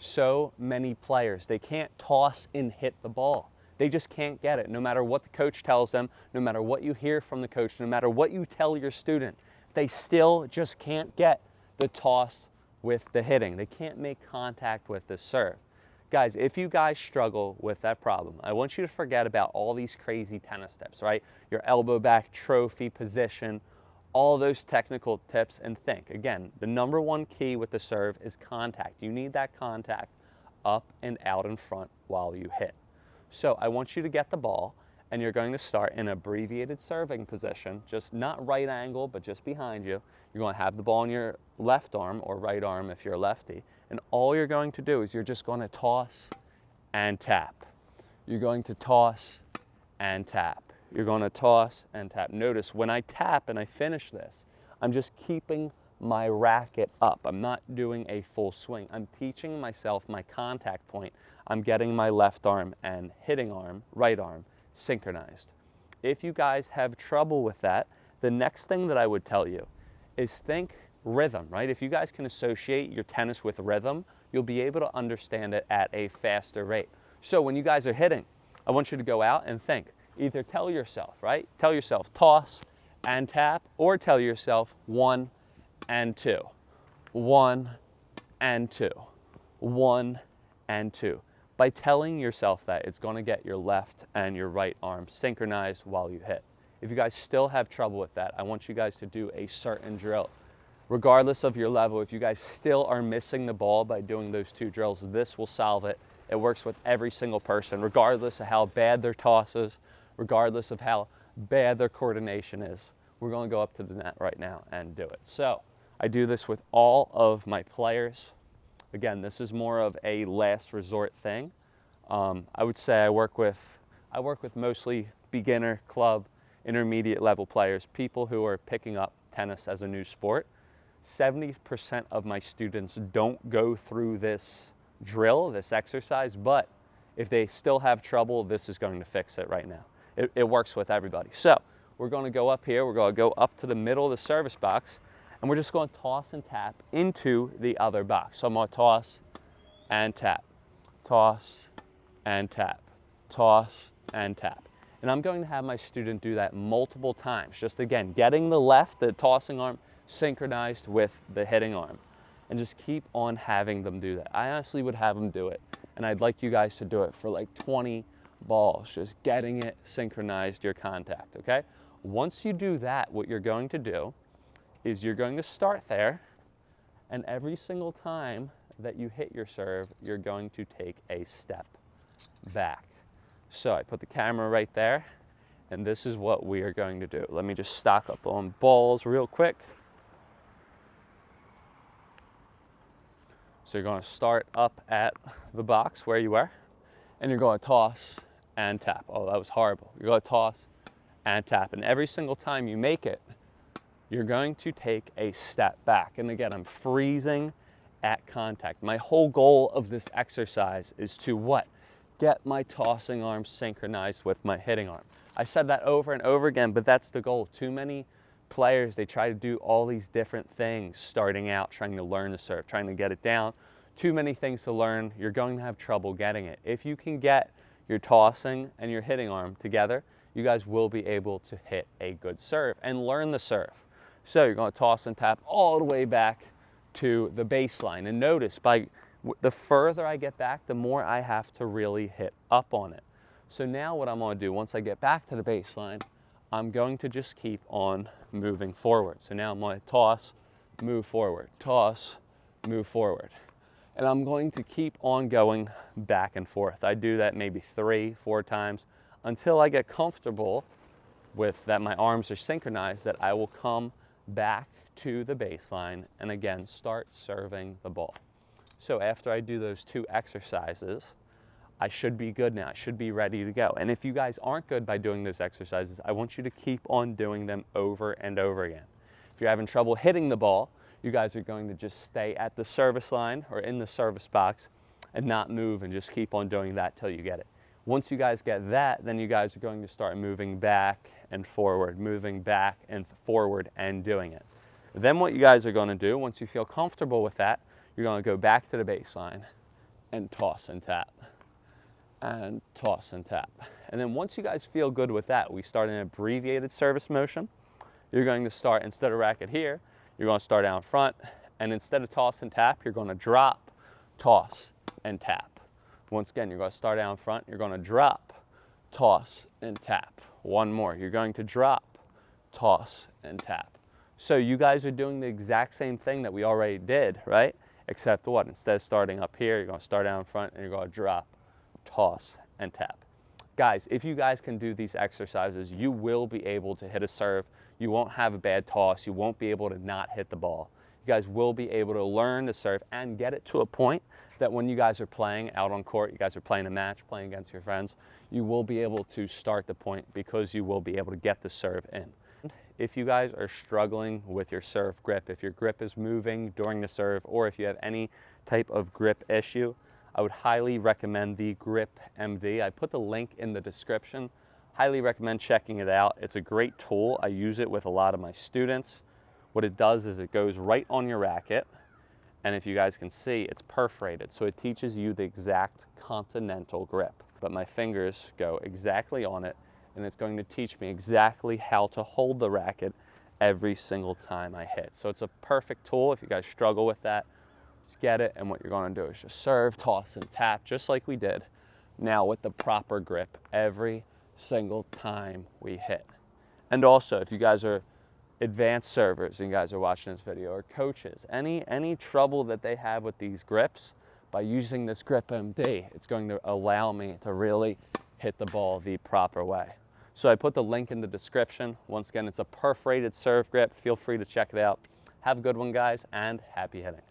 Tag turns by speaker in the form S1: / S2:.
S1: So many players, they can't toss and hit the ball. They just can't get it. No matter what the coach tells them, no matter what you hear from the coach, no matter what you tell your student, they still just can't get the toss with the hitting. They can't make contact with the serve. Guys, if you guys struggle with that problem, I want you to forget about all these crazy tennis tips, right? Your elbow back, trophy, position, all those technical tips, and think. Again, the number one key with the serve is contact. You need that contact up and out in front while you hit. So I want you to get the ball, and you're going to start in abbreviated serving position, just not right angle, but just behind you. You're going to have the ball in your left arm or right arm if you're a lefty, and all you're going to do is you're just going to toss and tap. You're going to toss and tap. You're going to toss and tap. Notice when I tap and I finish this, I'm just keeping my racket up. I'm not doing a full swing. I'm teaching myself my contact point. I'm getting my left arm and hitting arm, right arm, synchronized. If you guys have trouble with that, the next thing that I would tell you is think rhythm, right? If you guys can associate your tennis with rhythm, you'll be able to understand it at a faster rate. So when you guys are hitting, I want you to go out and think. Either tell yourself, right? Tell yourself toss and tap, or tell yourself 1 and 2, 1 and 2, 1 and 2. By telling yourself that, it's going to get your left and your right arm synchronized while you hit. If you guys still have trouble with that, I want you guys to do a certain drill. Regardless of your level, if you guys still are missing the ball by doing those 2 drills, this will solve it. It works with every single person, regardless of how bad their toss is, regardless of how bad their coordination is. We're going to go up to the net right now and do it. So I do this with all of my players. Again, this is more of a last resort thing. I would say I work with mostly beginner, club, intermediate level players, people who are picking up tennis as a new sport. 70% of my students don't go through this drill, this exercise, but if they still have trouble, this is going to fix it right now. It works with everybody. So we're going to go up here, we're going to go up to the middle of the service box, and we're just going to toss and tap into the other box. So I'm going to toss and tap, toss and tap, toss and tap. And I'm going to have my student do that multiple times. Just again, getting the tossing arm synchronized with the hitting arm. And just keep on having them do that. I honestly would have them do it. And I'd like you guys to do it for like 20 balls, just getting it synchronized, your contact, okay? Once you do that, what you're going to do is you're going to start there, and every single time that you hit your serve, you're going to take a step back. So I put the camera right there, and this is what we are going to do. Let me just stock up on balls real quick. So you're going to start up at the box where you were, and you're going to toss and tap. Oh, that was horrible. You're going to toss and tap, and every single time you make it, you're going to take a step back. And again, I'm freezing at contact. My whole goal of this exercise is to what? Get my tossing arm synchronized with my hitting arm. I said that over and over again, but that's the goal. Too many players, they try to do all these different things starting out, trying to learn the serve, trying to get it down. Too many things to learn. You're going to have trouble getting it. If you can get your tossing and your hitting arm together, you guys will be able to hit a good serve and learn the serve. So you're going to toss and tap all the way back to the baseline. And notice, the further I get back, the more I have to really hit up on it. So now what I'm going to do, once I get back to the baseline, I'm going to just keep on moving forward. So now I'm going to toss, move forward, toss, move forward. And I'm going to keep on going back and forth. I do that maybe 3-4 times until I get comfortable with that my arms are synchronized, that I will come back to the baseline and again start serving the ball. So after I do those 2 exercises, I should be good now. I should be ready to go. And if you guys aren't good by doing those exercises, I want you to keep on doing them over and over again. If you're having trouble hitting the ball, you guys are going to just stay at the service line or in the service box and not move, and just keep on doing that till you get it. Once you guys get that, then you guys are going to start moving back and forward, moving back and forward and doing it. Then what you guys are going to do, once you feel comfortable with that, you're going to go back to the baseline, and toss and tap, and toss and tap. And then once you guys feel good with that, we start an abbreviated service motion. You're going to start, instead of racket here, you're going to start out front, and instead of toss and tap, you're going to drop, toss, and tap. Once again, you're going to start out in front, you're going to drop, toss, and tap. One more, you're going to drop, toss, and tap. So you guys are doing the exact same thing that we already did, right? Except what? Instead of starting up here, you're going to start out in front, and you're going to drop, toss, and tap. Guys, if you guys can do these exercises, you will be able to hit a serve. You won't have a bad toss. You won't be able to not hit the ball. You guys will be able to learn to serve and get it to a point that when you guys are playing out on court, you guys are playing a match, playing against your friends, you will be able to start the point because you will be able to get the serve in. If you guys are struggling with your serve grip, if your grip is moving during the serve, or if you have any type of grip issue, I would highly recommend the Grip MD. I put the link in the description. Highly recommend checking it out. It's a great tool. I use it with a lot of my students. What it does is it goes right on your racket, and if you guys can see, it's perforated. So it teaches you the exact continental grip. But my fingers go exactly on it, and it's going to teach me exactly how to hold the racket every single time I hit. So it's a perfect tool if you guys struggle with that. Just get it, and what you're going to do is just serve, toss, and tap, just like we did. Now with the proper grip every single time we hit. And also, if you guys are advanced servers and you guys are watching this video, or coaches, any trouble that they have with these grips, by using this Grip MD, it's going to allow me to really hit the ball the proper way. So I put the link in the description. Once again, it's a perforated serve grip. Feel free to check it out. Have a good one, guys, and happy hitting.